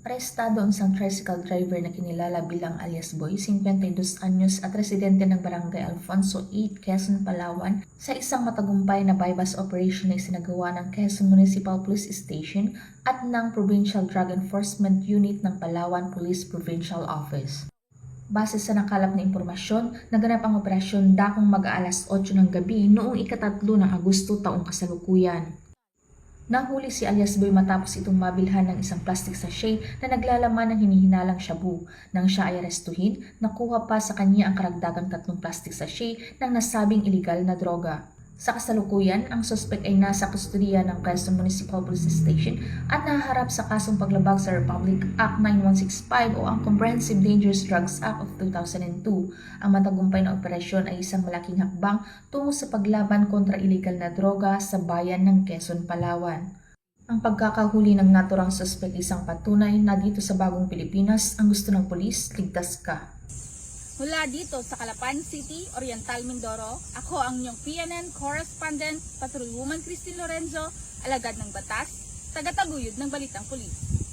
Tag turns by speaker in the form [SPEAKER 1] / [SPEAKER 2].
[SPEAKER 1] Arestado ang isang tricycle driver na kinilala bilang alias Boy, 52 anyos at residente ng Barangay Alfonso 8, Quezon, Palawan sa isang matagumpay na bypass operation na isinagawa ng Quezon Municipal Police Station at ng Provincial Drug Enforcement Unit ng Palawan Police Provincial Office. Base sa nakalap na impormasyon, naganap ang operasyon dakong mag-aalas 8 ng gabi noong ika-3 ng Agosto taong kasalukuyan. Nahuli si alias Boy matapos itong mabilhan ng isang plastic sachet na naglalaman ng hinihinalang shabu. Nang siya ay arestuhin, nakuha pa sa kanya ang karagdagang 3 plastic sachet ng nasabing iligal na droga. Sa kasalukuyan, ang suspect ay nasa kustudiya ng Quezon Municipal Police Station at nahaharap sa kasong paglabag sa Republic Act 9165 o ang Comprehensive Dangerous Drugs Act of 2002. Ang matagumpay na operasyon ay isang malaking hakbang tungo sa paglaban kontra iligal na droga sa bayan ng Quezon, Palawan. Ang pagkakahuli ng naturang suspect ay isang patunay na dito sa bagong Pilipinas, ang gusto ng pulis, ligtas ka.
[SPEAKER 2] Mula dito sa Calapan City, Oriental Mindoro, ako ang inyong PNN correspondent, Patrolwoman Christine Lorenzo, alagad ng batas, tagataguyod ng Balitang Pulis.